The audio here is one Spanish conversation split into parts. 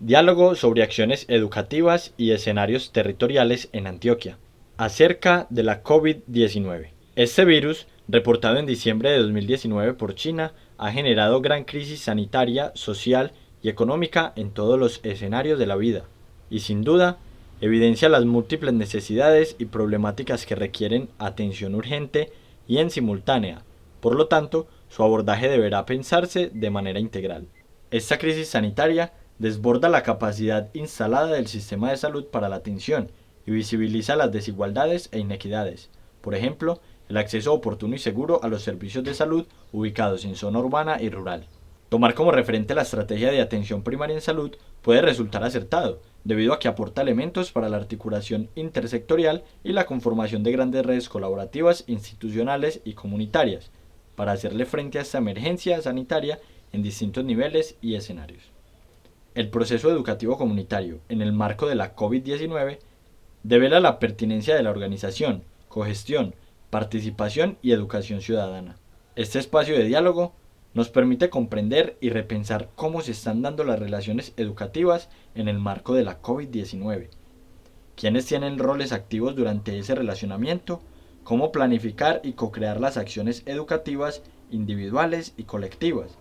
Diálogo sobre acciones educativas y escenarios territoriales en Antioquia. Acerca de la COVID-19. Este virus, reportado en diciembre de 2019 por China, ha generado gran crisis sanitaria, social y económica en todos los escenarios de la vida, y sin duda, evidencia las múltiples necesidades y problemáticas que requieren atención urgente y en simultánea. Por lo tanto, su abordaje deberá pensarse de manera integral. Esta crisis sanitaria desborda la capacidad instalada del sistema de salud para la atención y visibiliza las desigualdades e inequidades. Por ejemplo, el acceso oportuno y seguro a los servicios de salud ubicados en zona urbana y rural. Tomar como referente la estrategia de atención primaria en salud puede resultar acertado, debido a que aporta elementos para la articulación intersectorial y la conformación de grandes redes colaborativas, institucionales y comunitarias, para hacerle frente a esta emergencia sanitaria en distintos niveles y escenarios. El proceso educativo comunitario, en el marco de la COVID-19, devela la pertinencia de la organización, cogestión, participación y educación ciudadana. Este espacio de diálogo nos permite comprender y repensar cómo se están dando las relaciones educativas en el marco de la COVID-19, quiénes tienen roles activos durante ese relacionamiento, cómo planificar y co-crear las acciones educativas individuales y colectivas,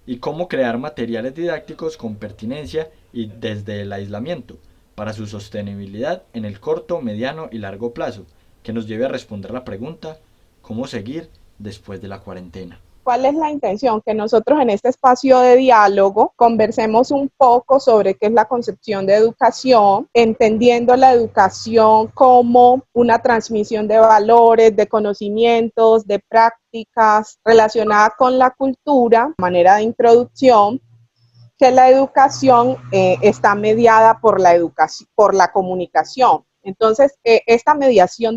y cómo crear materiales didácticos con pertinencia y desde el aislamiento, para su sostenibilidad en el corto, mediano y largo plazo, que nos lleve a responder la pregunta, ¿cómo seguir después de la cuarentena? ¿Cuál es la intención? Que nosotros en este espacio de diálogo conversemos un poco sobre qué es la concepción de educación, entendiendo la educación como una transmisión de valores, de conocimientos, de prácticas relacionadas con la cultura, manera de introducción, que la educación está mediada por la comunicación. Entonces, esta mediación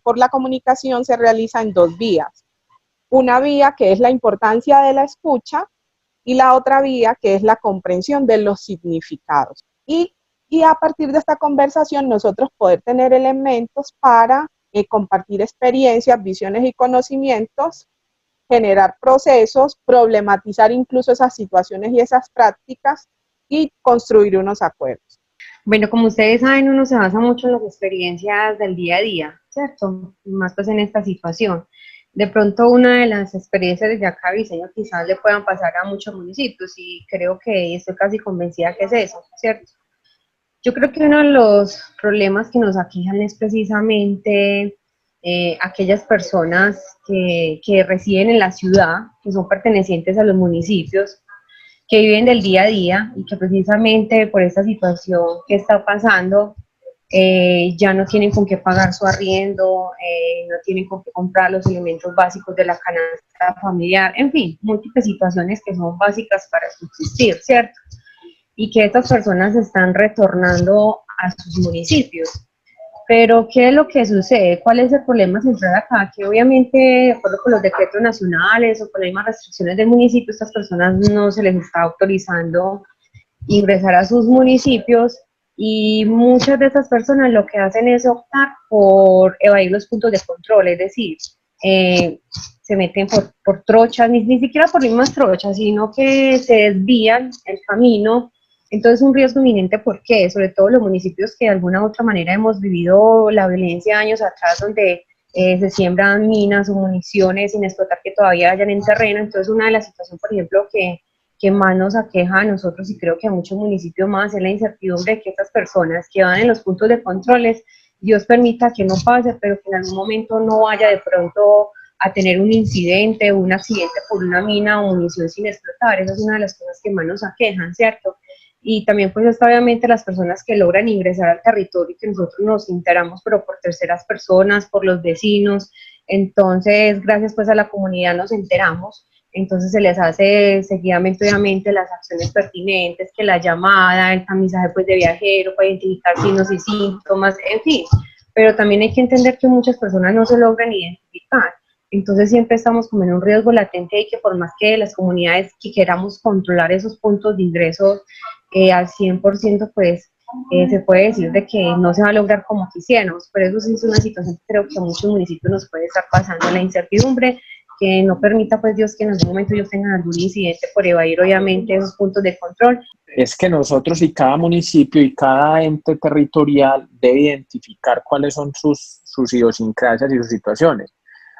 por la comunicación se realiza en dos vías. Una vía que es la importancia de la escucha y la otra vía que es la comprensión de los significados. Y a partir de esta conversación nosotros poder tener elementos para compartir experiencias, visiones y conocimientos, generar procesos, problematizar incluso esas situaciones y esas prácticas y construir unos acuerdos. Bueno, como ustedes saben, uno se basa mucho en las experiencias del día a día, ¿cierto? Más pues en esta situación. De pronto una de las experiencias desde acá Viseño quizás le puedan pasar a muchos municipios y creo que estoy casi convencida que es eso, ¿cierto? Yo creo que uno de los problemas que nos aquejan es precisamente aquellas personas que residen en la ciudad, que son pertenecientes a los municipios, que viven del día a día y que precisamente por esta situación que está pasando ya no tienen con qué pagar su arriendo, no tienen con qué comprar los elementos básicos de la canasta familiar, en fin, múltiples situaciones que son básicas para subsistir, ¿cierto? Y que estas personas están retornando a sus municipios. Pero, ¿qué es lo que sucede? ¿Cuál es el problema central acá? Que obviamente, de acuerdo con los decretos nacionales o con las mismas restricciones del municipio, estas personas no se les está autorizando ingresar a sus municipios y muchas de estas personas lo que hacen es optar por evadir los puntos de control, es decir, se meten por trochas, ni siquiera por mismas trochas, sino que se desvían el camino. Entonces, un riesgo inminente, ¿por qué? Sobre todo los municipios que de alguna u otra manera hemos vivido la violencia años atrás, donde se siembran minas o municiones sin explotar que todavía hayan en terreno. Entonces, una de las situaciones, por ejemplo, que más nos aqueja a nosotros y creo que a muchos municipios más es la incertidumbre de que estas personas que van en los puntos de controles, Dios permita que no pase, pero que en algún momento no vaya de pronto a tener un incidente o un accidente por una mina o munición sin explotar. Esa es una de las cosas que más nos aquejan, ¿cierto? Y también pues está obviamente las personas que logran ingresar al territorio y que nosotros nos enteramos, pero por terceras personas, por los vecinos. Entonces, gracias pues a la comunidad nos enteramos. Entonces se les hace seguidamente obviamente las acciones pertinentes, que la llamada, el tamizaje pues de viajero para identificar signos y síntomas, en fin. Pero también hay que entender que muchas personas no se logran identificar. Entonces siempre estamos como en un riesgo latente y que por más que las comunidades que queramos controlar esos puntos de ingreso al 100%, pues se puede decir de que no se va a lograr como quisiéramos, pero eso sí es una situación que creo que a muchos municipios nos puede estar pasando, la incertidumbre, que no permita pues Dios que en algún momento ellos tengan algún incidente por evadir obviamente esos puntos de control. es que nosotros y cada municipio y cada ente territorial debe identificar cuáles son sus idiosincrasias y sus situaciones.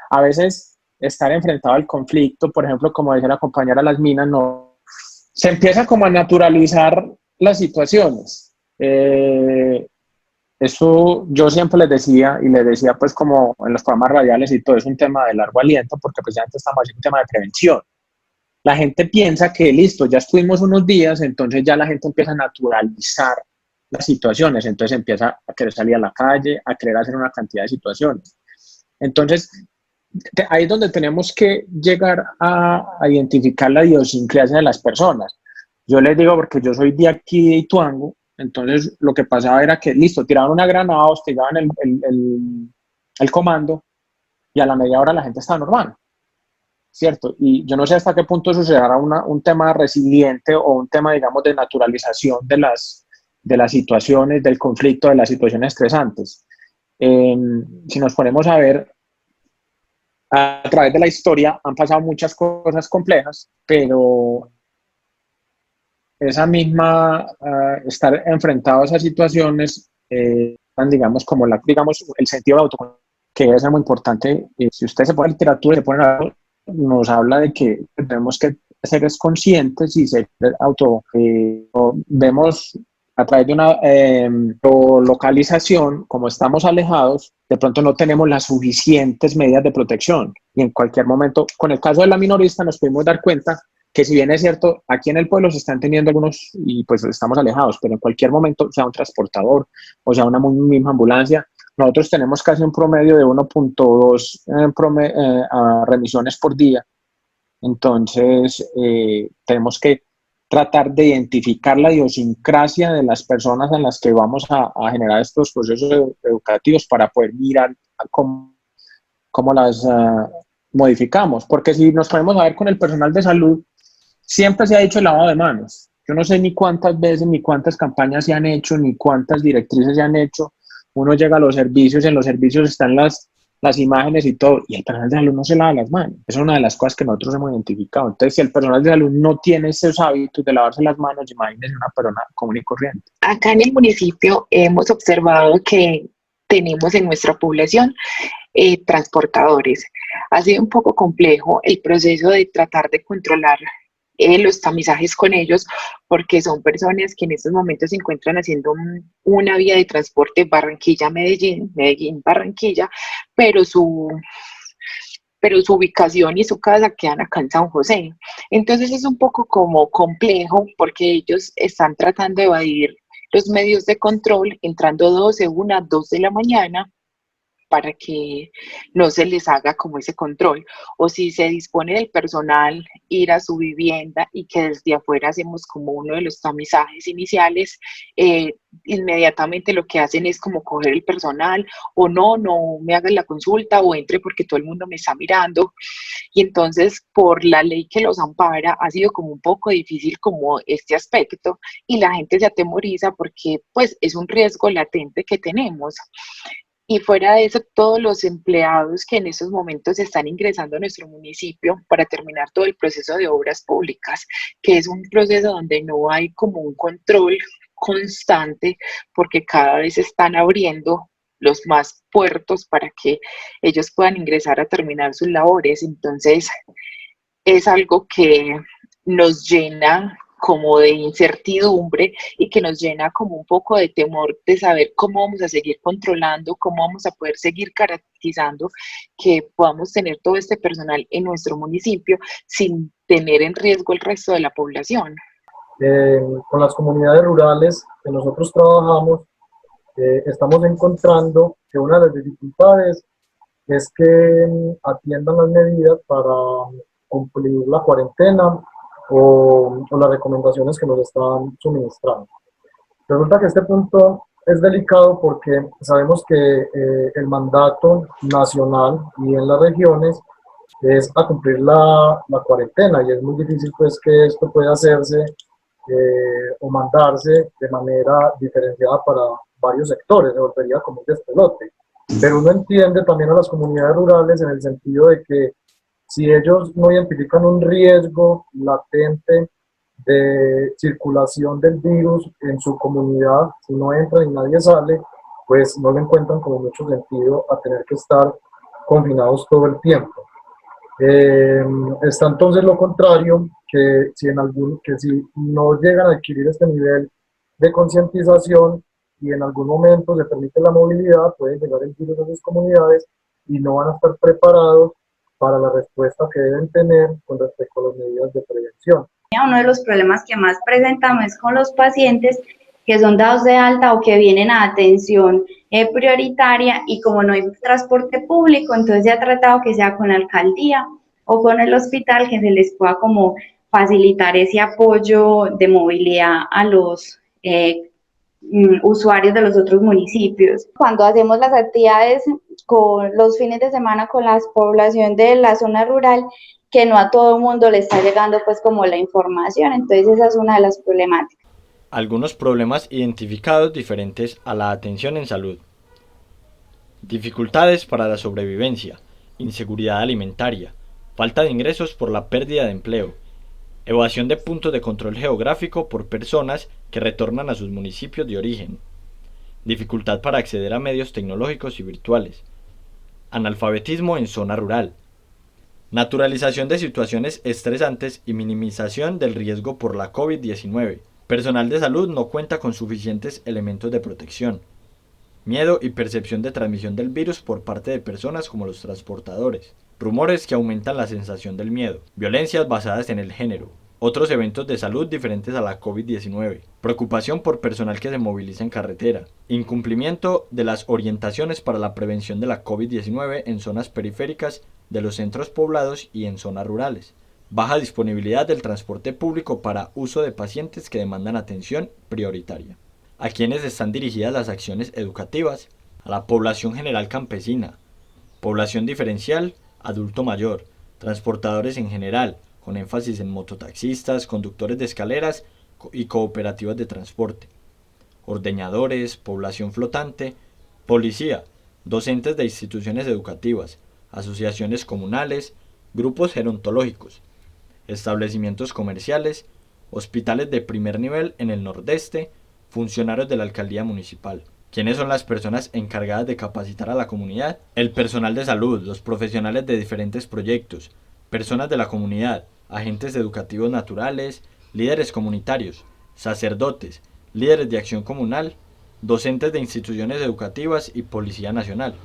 A veces estar enfrentado al conflicto, por ejemplo, como decía la compañera Las Minas, no, se empieza como a naturalizar las situaciones. Eso yo siempre les decía pues como en los programas radiales y todo, es un tema de largo aliento porque precisamente estamos haciendo un tema de prevención. La gente piensa que listo, ya estuvimos unos días, entonces ya la gente empieza a naturalizar las situaciones, entonces empieza a querer salir a la calle, a querer hacer una cantidad de situaciones. Entonces, ahí es donde tenemos que llegar a identificar la idiosincrasia de las personas. Yo les digo, porque yo soy de aquí, de Ituango, entonces lo que pasaba era que, listo, tiraban una granada, hostigaban el comando y a la media hora la gente estaba normal, ¿cierto? Y yo no sé hasta qué punto eso será un tema resiliente o un tema, digamos, de naturalización de las situaciones, del conflicto, de las situaciones estresantes. Si nos ponemos a ver, a través de la historia han pasado muchas cosas complejas, pero esa misma, estar enfrentado a esas situaciones, digamos, como digamos, el sentido de autocontrol, que es muy importante. Si usted se pone en literatura y se pone a nos habla de que tenemos que ser conscientes y ser vemos a través de una localización, como estamos alejados, de pronto no tenemos las suficientes medidas de protección y en cualquier momento, con el caso de la minorista nos pudimos dar cuenta que si bien es cierto, aquí en el pueblo se están teniendo algunos y pues estamos alejados, pero en cualquier momento, sea un transportador o sea una misma ambulancia, nosotros tenemos casi un promedio de 1.2 remisiones por día. Entonces, tenemos que tratar de identificar la idiosincrasia de las personas en las que vamos a generar estos procesos educativos para poder mirar cómo las modificamos. Porque si nos ponemos a ver con el personal de salud, siempre se ha dicho el lavado de manos. Yo no sé ni cuántas veces, ni cuántas campañas se han hecho, ni cuántas directrices se han hecho. Uno llega a los servicios, en los servicios están las imágenes y todo, y el personal de salud no se lava las manos. Esa es una de las cosas que nosotros hemos identificado. Entonces, si el personal de salud no tiene esos hábitos de lavarse las manos, imagínense una persona común y corriente. Acá en el municipio hemos observado que tenemos en nuestra población transportadores. Ha sido un poco complejo el proceso de tratar de controlar los tamizajes con ellos, porque son personas que en estos momentos se encuentran haciendo una vía de transporte Barranquilla-Medellín, Medellín-Barranquilla, pero su ubicación y su casa quedan acá en San José. Entonces es un poco como complejo porque ellos están tratando de evadir los medios de control, entrando 12, 1, 2 de la mañana, para que no se les haga como ese control, o si se dispone del personal ir a su vivienda y que desde afuera hacemos como uno de los tamizajes iniciales, inmediatamente lo que hacen es como coger el personal, o no me hagan la consulta, o entre porque todo el mundo me está mirando, y entonces por la ley que los ampara ha sido como un poco difícil como este aspecto, y la gente se atemoriza porque pues es un riesgo latente que tenemos. Y fuera de eso, todos los empleados que en estos momentos están ingresando a nuestro municipio para terminar todo el proceso de obras públicas, que es un proceso donde no hay como un control constante, porque cada vez están abriendo los más puertos para que ellos puedan ingresar a terminar sus labores. Entonces, es algo que nos llena como de incertidumbre y que nos llena como un poco de temor de saber cómo vamos a seguir controlando, cómo vamos a poder seguir garantizando que podamos tener todo este personal en nuestro municipio sin tener en riesgo el resto de la población. Con las comunidades rurales que nosotros trabajamos, estamos encontrando que una de las dificultades es que atiendan las medidas para cumplir la cuarentena o las recomendaciones que nos están suministrando. Resulta que este punto es delicado porque sabemos que el mandato nacional y en las regiones es a cumplir la cuarentena, y es muy difícil pues que esto pueda hacerse o mandarse de manera diferenciada para varios sectores, se volvería como un despelote. Pero uno entiende también a las comunidades rurales en el sentido de que si ellos no identifican un riesgo latente de circulación del virus en su comunidad, si no entra y nadie sale, pues no le encuentran como mucho sentido a tener que estar confinados todo el tiempo. Está entonces lo contrario, que si no llegan a adquirir este nivel de concientización y en algún momento se permite la movilidad, puede llegar el virus a sus comunidades y no van a estar preparados para la respuesta que deben tener con respecto a las medidas de prevención. Uno de los problemas que más presentamos es con los pacientes que son dados de alta o que vienen a atención prioritaria, y como no hay transporte público, entonces se ha tratado que sea con la alcaldía o con el hospital, que se les pueda como facilitar ese apoyo de movilidad a los usuarios de los otros municipios. Cuando hacemos las actividades con los fines de semana con la población de la zona rural, que no a todo el mundo le está llegando pues como la información, entonces esa es una de las problemáticas. Algunos problemas identificados diferentes a la atención en salud. Dificultades para la sobrevivencia, inseguridad alimentaria, falta de ingresos por la pérdida de empleo, evasión de puntos de control geográfico por personas que retornan a sus municipios de origen, dificultad para acceder a medios tecnológicos y virtuales, analfabetismo en zona rural, naturalización de situaciones estresantes y minimización del riesgo por la COVID-19. Personal de salud no cuenta con suficientes elementos de protección. Miedo y percepción de transmisión del virus por parte de personas como los transportadores. Rumores que aumentan la sensación del miedo. Violencias basadas en el género. Otros eventos de salud diferentes a la COVID-19. Preocupación por personal que se moviliza en carretera. Incumplimiento de las orientaciones para la prevención de la COVID-19 en zonas periféricas de los centros poblados y en zonas rurales. Baja disponibilidad del transporte público para uso de pacientes que demandan atención prioritaria. ¿A quiénes están dirigidas las acciones educativas? A la población general campesina, población diferencial, adulto mayor, transportadores en general, con énfasis en mototaxistas, conductores de escaleras y cooperativas de transporte, ordeñadores, población flotante, policía, docentes de instituciones educativas, asociaciones comunales, grupos gerontológicos, establecimientos comerciales, hospitales de primer nivel en el nordeste, funcionarios de la alcaldía municipal. ¿Quiénes son las personas encargadas de capacitar a la comunidad? El personal de salud, los profesionales de diferentes proyectos, personas de la comunidad, agentes educativos naturales, líderes comunitarios, sacerdotes, líderes de acción comunal, docentes de instituciones educativas y Policía Nacional.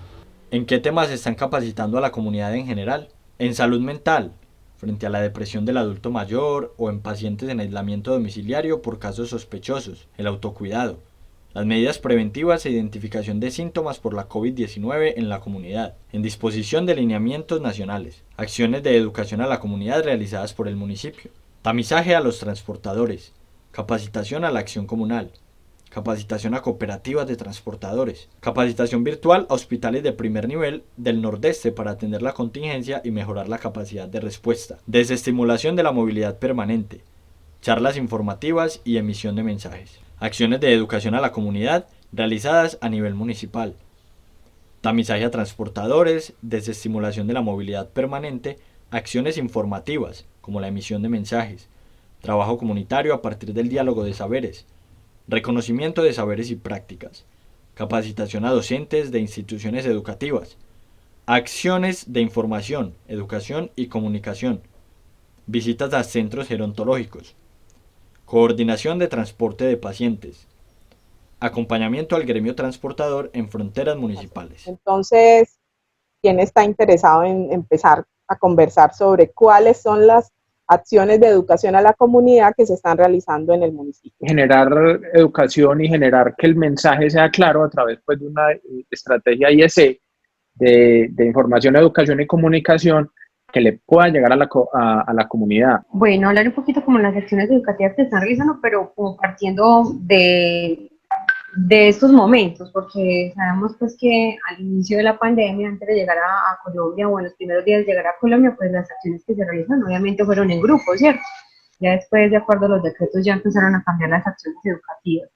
¿En qué temas están capacitando a la comunidad en general? En salud mental, frente a la depresión del adulto mayor o en pacientes en aislamiento domiciliario por casos sospechosos, el autocuidado, las medidas preventivas e identificación de síntomas por la COVID-19 en la comunidad, en disposición de lineamientos nacionales, acciones de educación a la comunidad realizadas por el municipio, tamizaje a los transportadores, capacitación a la acción comunal, capacitación a cooperativas de transportadores, capacitación virtual a hospitales de primer nivel del nordeste para atender la contingencia y mejorar la capacidad de respuesta, desestimulación de la movilidad permanente, charlas informativas y emisión de mensajes, acciones de educación a la comunidad realizadas a nivel municipal, tamizaje a transportadores, desestimulación de la movilidad permanente, acciones informativas como la emisión de mensajes, trabajo comunitario a partir del diálogo de saberes, reconocimiento de saberes y prácticas, capacitación a docentes de instituciones educativas, acciones de información, educación y comunicación, visitas a centros gerontológicos, coordinación de transporte de pacientes, acompañamiento al gremio transportador en fronteras municipales. Entonces, ¿quién está interesado en empezar a conversar sobre cuáles son las acciones de educación a la comunidad que se están realizando en el municipio? Generar educación y generar que el mensaje sea claro a través pues, de una estrategia IEC de información, educación y comunicación que le pueda llegar a la comunidad. Bueno, hablar un poquito como las acciones educativas que están realizando, pero como partiendo de estos momentos, porque sabemos pues que al inicio de la pandemia, antes de llegar a Colombia o en los primeros días de llegar a Colombia, pues las acciones que se realizan obviamente fueron en grupo, ¿cierto? Ya después, de acuerdo a los decretos, ya empezaron a cambiar las acciones educativas.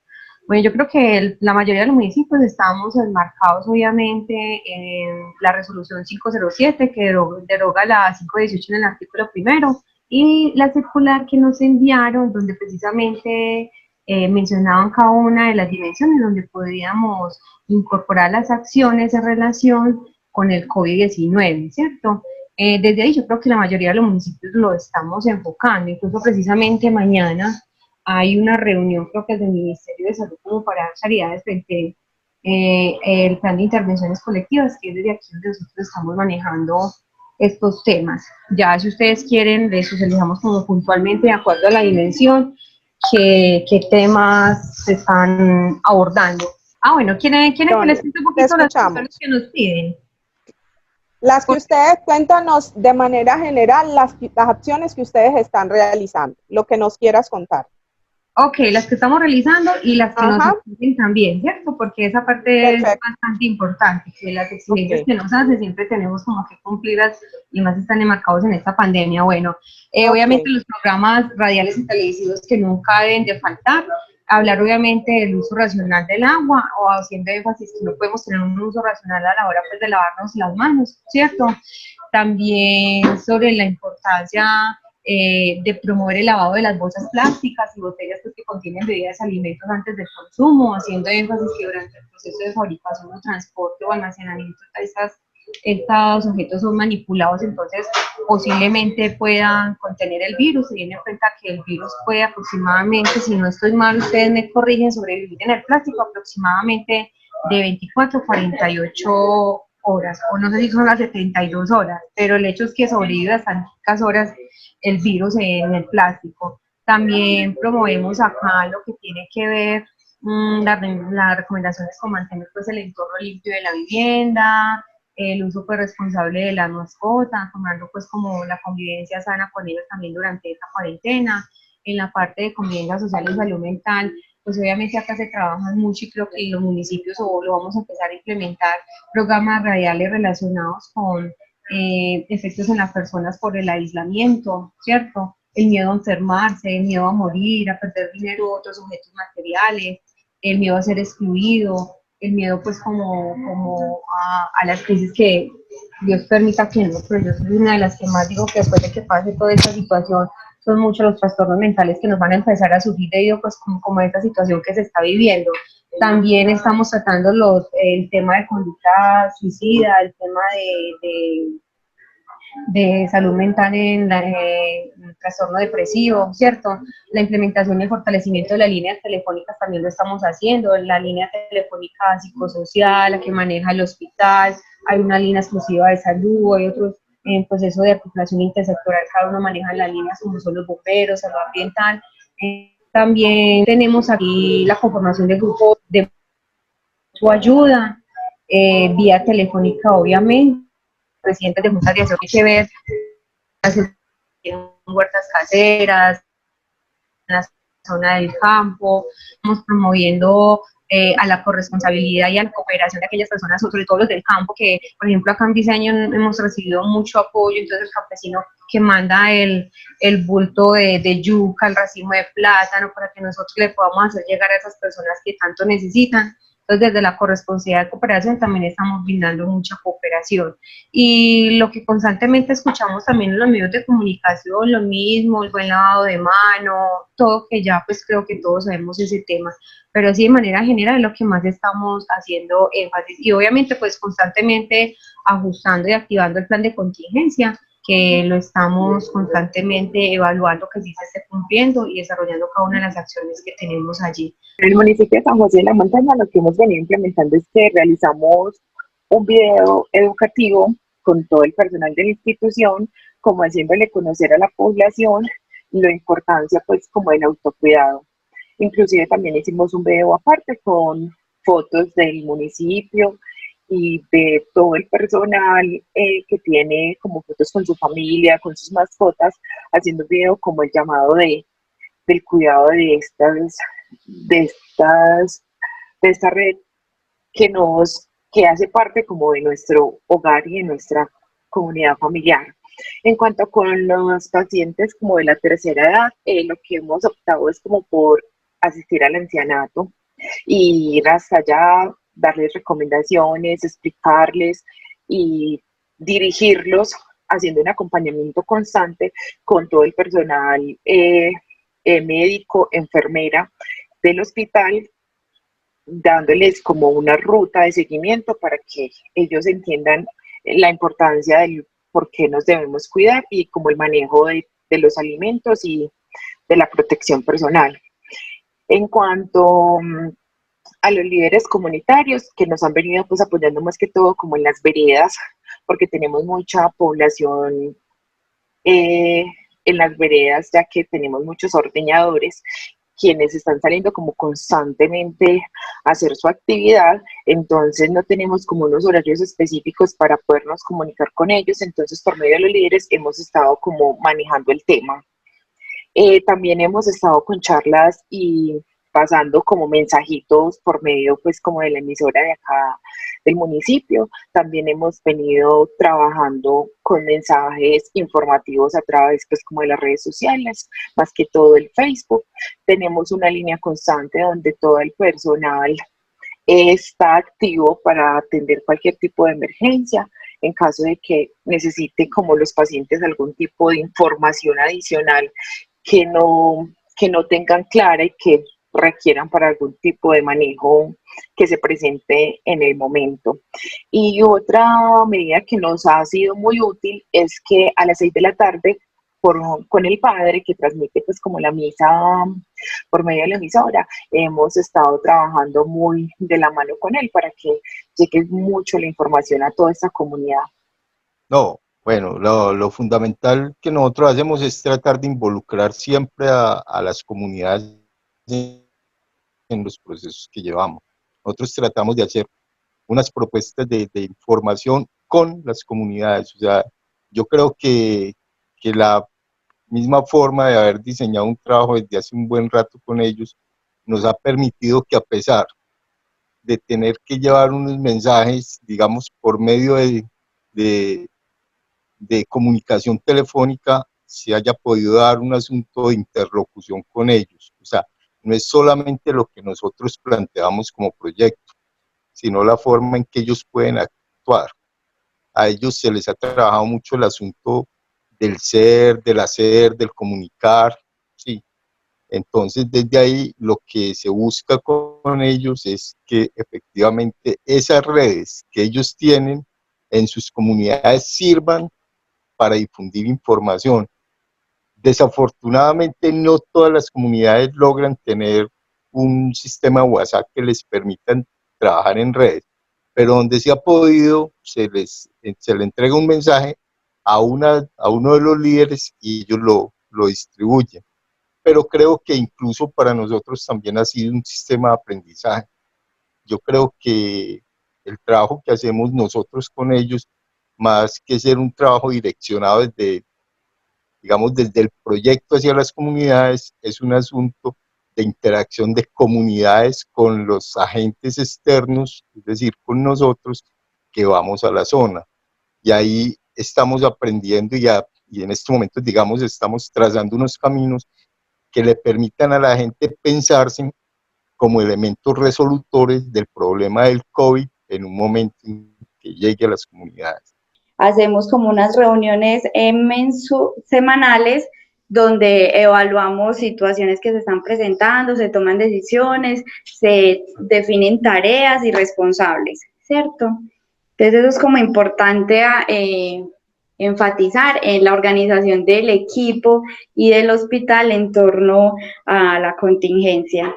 Bueno, yo creo que la mayoría de los municipios estamos enmarcados obviamente en la resolución 507 que deroga la 518 en el artículo primero, y la circular que nos enviaron, donde precisamente mencionaban cada una de las dimensiones donde podríamos incorporar las acciones en relación con el COVID-19, ¿cierto? Desde ahí yo creo que la mayoría de los municipios lo estamos enfocando, incluso precisamente mañana hay una reunión, creo que es del Ministerio de Salud, como para dar claridades frente el plan de intervenciones colectivas, que es desde aquí donde nosotros estamos manejando estos temas. Ya si ustedes quieren, les socializamos como puntualmente de acuerdo a la dimensión, qué temas se están abordando. Ah, bueno, ¿quieren que les cuente un poquito las acciones que nos piden? Las que ustedes, cuéntanos de manera general las acciones que ustedes están realizando, lo que nos quieras contar. Ok, las que estamos realizando y las que nos exigen también, ¿cierto? Porque esa parte es bastante importante, que las exigencias que nos hacen siempre tenemos como que cumplirlas y más están enmarcados en esta pandemia. Bueno, obviamente los programas radiales y televisivos que nunca deben de faltar, hablar obviamente del uso racional del agua o haciendo énfasis que no podemos tener un uso racional a la hora pues, de lavarnos las manos, ¿cierto? También sobre la importancia de promover el lavado de las bolsas plásticas y botellas pues, que contienen bebidas y alimentos antes del consumo, haciendo énfasis que durante el proceso de fabricación o transporte o almacenamiento estos objetos son manipulados, entonces posiblemente puedan contener el virus. Se tiene en cuenta que el virus puede aproximadamente, si no estoy mal, ustedes me corrigen, sobrevivir en el plástico aproximadamente de 24 a 48 horas, o no sé si son las 72 horas, pero el hecho es que sobrevive hasta tantas horas el virus en el plástico. También promovemos acá lo que tiene que ver las recomendaciones con mantener pues, el entorno limpio de la vivienda, el uso pues, responsable de las mascotas, tomando pues como la convivencia sana con ellos también durante esta cuarentena. En la parte de convivencia social y salud mental, pues obviamente acá se trabaja mucho y creo que en los municipios o lo vamos a empezar a implementar programas radiales relacionados con efectos en las personas por el aislamiento, ¿cierto? El miedo a enfermarse, el miedo a morir, a perder dinero u otros objetos materiales, el miedo a ser excluido, el miedo pues como a las crisis que Dios permita que no, pero yo soy una de las que más digo que después de que pase toda esta situación, son muchos los trastornos mentales que nos van a empezar a surgir debido pues como esta situación que se está viviendo. También estamos tratando el tema de conducta suicida, el tema de salud mental en el trastorno depresivo, ¿cierto? La implementación y el fortalecimiento de las líneas telefónicas también lo estamos haciendo, la línea telefónica psicosocial, la que maneja el hospital, hay una línea exclusiva de salud, hay otros en proceso de articulación intersectorial, cada uno maneja las líneas como son los bomberos, salud ambiental. También tenemos aquí la conformación de grupos de su ayuda, vía telefónica obviamente, presidentes de juntas de acción que ver, huertas caseras, en la zona del campo, estamos promoviendo a la corresponsabilidad y a la cooperación de aquellas personas, sobre todo los del campo, que por ejemplo acá en Diseño hemos recibido mucho apoyo, entonces el campesino que manda el bulto de yuca, el racimo de plátano, para que nosotros le podamos hacer llegar a esas personas que tanto necesitan. Entonces, desde la corresponsabilidad de cooperación también estamos brindando mucha cooperación. Y lo que constantemente escuchamos también en los medios de comunicación, lo mismo, el buen lavado de mano, todo que ya pues creo que todos sabemos ese tema. Pero sí, de manera general, es lo que más estamos haciendo énfasis. Y obviamente pues constantemente ajustando y activando el plan de contingencia, que lo estamos constantemente evaluando que sí se esté cumpliendo y desarrollando cada una de las acciones que tenemos allí. En el municipio de San José de la Montaña lo que hemos venido implementando es que realizamos un video educativo con todo el personal de la institución, como haciéndole conocer a la población la importancia pues como del autocuidado. Inclusive también hicimos un video aparte con fotos del municipio y de todo el personal que tiene como fotos con su familia, con sus mascotas, haciendo un video como el llamado del cuidado de esta red que hace parte como de nuestro hogar y de nuestra comunidad familiar. En cuanto con los pacientes como de la tercera edad, lo que hemos optado es como por asistir al ancianato y ir hasta allá, darles recomendaciones, explicarles y dirigirlos haciendo un acompañamiento constante con todo el personal médico, enfermera del hospital, dándoles como una ruta de seguimiento para que ellos entiendan la importancia del por qué nos debemos cuidar y como el manejo de los alimentos y de la protección personal. En cuanto a los líderes comunitarios que nos han venido pues apoyando más que todo como en las veredas, porque tenemos mucha población en las veredas, ya que tenemos muchos ordeñadores quienes están saliendo como constantemente a hacer su actividad, entonces no tenemos como unos horarios específicos para podernos comunicar con ellos, entonces por medio de los líderes hemos estado como manejando el tema. También hemos estado con charlas y pasando como mensajitos por medio pues como de la emisora de acá del municipio. También hemos venido trabajando con mensajes informativos a través pues como de las redes sociales, más que todo el Facebook. Tenemos una línea constante donde todo el personal está activo para atender cualquier tipo de emergencia en caso de que necesiten como los pacientes algún tipo de información adicional que no tengan clara y que requieran para algún tipo de manejo que se presente en el momento. Y otra medida que nos ha sido muy útil es que a las 6 de la tarde con el padre que transmite pues como la misa por medio de la emisora, hemos estado trabajando muy de la mano con él para que llegue mucho la información a toda esta comunidad. No, bueno, lo fundamental que nosotros hacemos es tratar de involucrar siempre a las comunidades en los procesos que llevamos. Nosotros tratamos de hacer unas propuestas de información con las comunidades. O sea, yo creo que la misma forma de haber diseñado un trabajo desde hace un buen rato con ellos nos ha permitido que, a pesar de tener que llevar unos mensajes, digamos, por medio de comunicación telefónica, se haya podido dar un asunto de interlocución con ellos. O sea, no es solamente lo que nosotros planteamos como proyecto, sino la forma en que ellos pueden actuar. A ellos se les ha trabajado mucho el asunto del ser, del hacer, del comunicar, ¿sí? Entonces, desde ahí, lo que se busca con ellos es que efectivamente esas redes que ellos tienen en sus comunidades sirvan para difundir información. Desafortunadamente, no todas las comunidades logran tener un sistema WhatsApp que les permitan trabajar en redes, pero donde se ha podido, se le entrega un mensaje a uno de los líderes y ellos lo distribuyen. Pero creo que incluso para nosotros también ha sido un sistema de aprendizaje. Yo creo que el trabajo que hacemos nosotros con ellos, más que ser un trabajo direccionado digamos, desde el proyecto hacia las comunidades, es un asunto de interacción de comunidades con los agentes externos, es decir, con nosotros que vamos a la zona. Y ahí estamos aprendiendo y en estos momentos, digamos, estamos trazando unos caminos que le permitan a la gente pensarse como elementos resolutores del problema del COVID en un momento en que llegue a las comunidades. Hacemos como unas reuniones semanales donde evaluamos situaciones que se están presentando, se toman decisiones, se definen tareas y responsables, ¿cierto? Entonces eso es como importante enfatizar en la organización del equipo y del hospital en torno a la contingencia.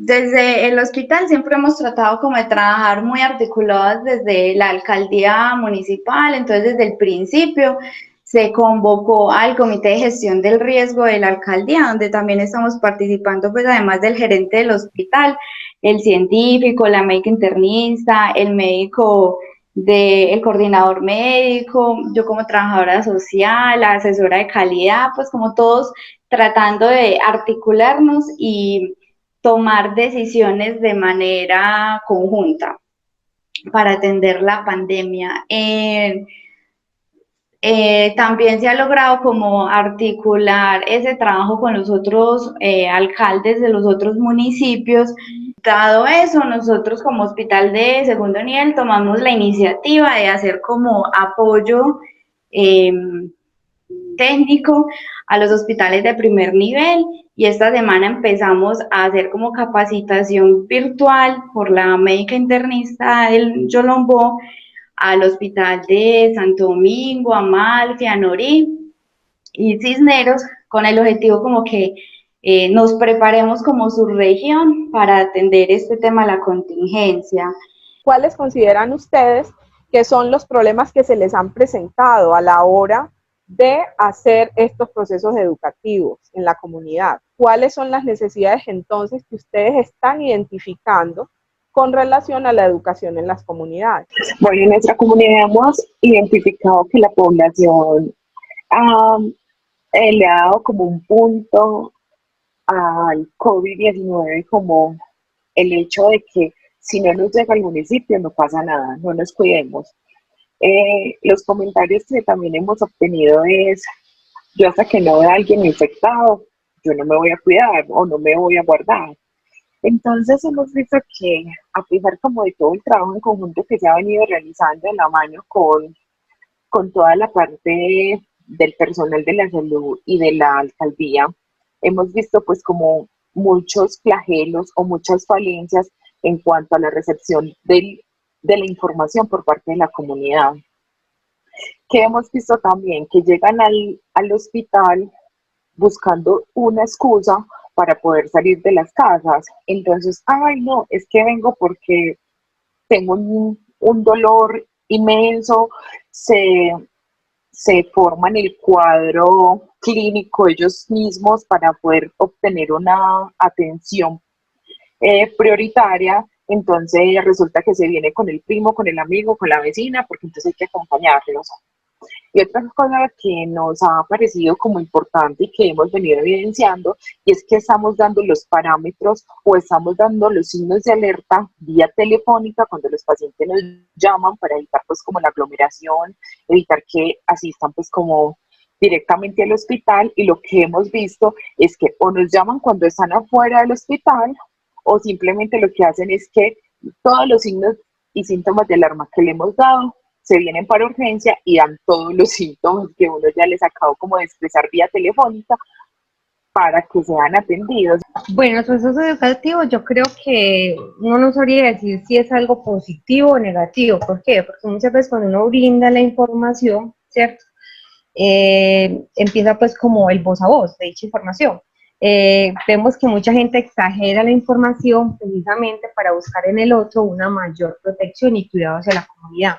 Desde el hospital siempre hemos tratado como de trabajar muy articulados desde la alcaldía municipal, entonces desde el principio se convocó al comité de gestión del riesgo de la alcaldía, donde también estamos participando, pues además del gerente del hospital, el científico, la médica internista, el médico el coordinador médico, yo como trabajadora social, la asesora de calidad, pues como todos tratando de articularnos y tomar decisiones de manera conjunta para atender la pandemia. También se ha logrado como articular ese trabajo con los otros alcaldes de los otros municipios. Dado eso, nosotros como hospital de segundo nivel tomamos la iniciativa de hacer como apoyo técnico a los hospitales de primer nivel, y esta semana empezamos a hacer como capacitación virtual por la médica internista del Yolombó al hospital de Santo Domingo, Amalfi, Anorí y Cisneros, con el objetivo como que nos preparemos como subregión para atender este tema de la contingencia. ¿Cuáles consideran ustedes que son los problemas que se les han presentado a la hora de hacer estos procesos educativos en la comunidad? ¿Cuáles son las necesidades entonces que ustedes están identificando con relación a la educación en las comunidades? Bueno, en nuestra comunidad hemos identificado que la población le ha dado como un punto al COVID-19, como el hecho de que si no nos llega al municipio no pasa nada, no nos cuidemos. Los comentarios que también hemos obtenido es: yo hasta que no vea a alguien infectado, yo no me voy a cuidar o no me voy a guardar. Entonces hemos visto que, a pesar como de todo el trabajo en conjunto que se ha venido realizando en la mano con toda la parte del personal de la salud y de la alcaldía, hemos visto pues como muchos flagelos o muchas falencias en cuanto a la recepción de la información por parte de la comunidad. Que hemos visto también que llegan al hospital buscando una excusa para poder salir de las casas. Entonces, ay no, es que vengo porque tengo un dolor inmenso, se forman el cuadro clínico ellos mismos para poder obtener una atención prioritaria. Entonces resulta que se viene con el primo, con el amigo, con la vecina, porque entonces hay que acompañarlos. Y otra cosa que nos ha parecido como importante y que hemos venido evidenciando, y es que estamos dando los parámetros o estamos dando los signos de alerta vía telefónica cuando los pacientes nos llaman, para evitar pues como la aglomeración, evitar que asistan pues como directamente al hospital. Y lo que hemos visto es que o nos llaman cuando están afuera del hospital, o simplemente lo que hacen es que todos los signos y síntomas de alarma que le hemos dado se vienen para urgencia y dan todos los síntomas que uno ya les acabó como de expresar vía telefónica para que sean atendidos. Bueno, el proceso educativo yo creo que uno no sabría decir si es algo positivo o negativo. ¿Por qué? Porque muchas veces cuando uno brinda la información, ¿cierto? Empieza pues como el voz a voz de dicha información. Vemos que mucha gente exagera la información precisamente para buscar en el otro una mayor protección y cuidado hacia la comunidad.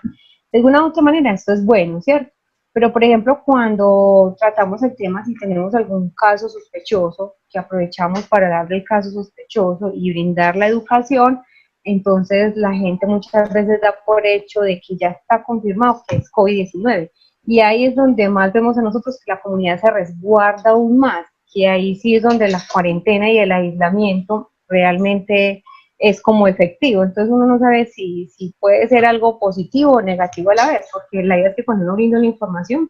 De alguna u otra manera esto es bueno, ¿cierto? Pero, por ejemplo, cuando tratamos el tema, si tenemos algún caso sospechoso, que aprovechamos para darle el caso sospechoso y brindar la educación, entonces la gente muchas veces da por hecho de que ya está confirmado que es COVID-19. Y ahí es donde más vemos a nosotros que la comunidad se resguarda aún más, que ahí sí es donde la cuarentena y el aislamiento realmente es como efectivo. Entonces uno no sabe si puede ser algo positivo o negativo a la vez, porque la idea es que cuando uno brinda una información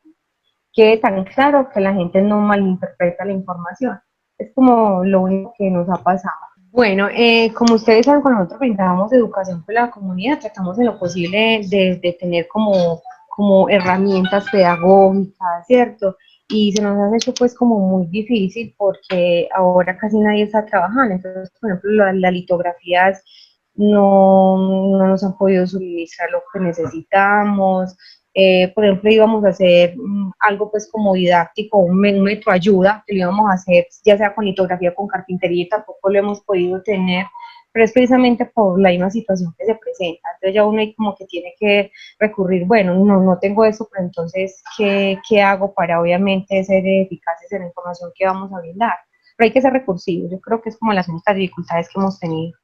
quede tan claro que la gente no malinterpreta la información. Es como lo único que nos ha pasado. Bueno, como ustedes saben, cuando nosotros brindamos educación con la comunidad, tratamos en lo posible de tener como herramientas pedagógicas, ¿cierto? Y se nos ha hecho pues como muy difícil porque ahora casi nadie está trabajando. Entonces, por ejemplo, las litografías no nos han podido suministrar lo que necesitamos. Por ejemplo, íbamos a hacer algo pues como didáctico, un metro ayuda, que lo íbamos a hacer ya sea con litografía o con carpintería, y tampoco lo hemos podido tener, pero es precisamente por la misma situación que se presenta. Entonces ya uno ahí como que tiene que recurrir, bueno, no tengo eso, pero entonces, ¿qué hago para obviamente ser eficaces en la información que vamos a brindar? Pero hay que ser recursivos, yo creo que es como las únicas dificultades que hemos tenido.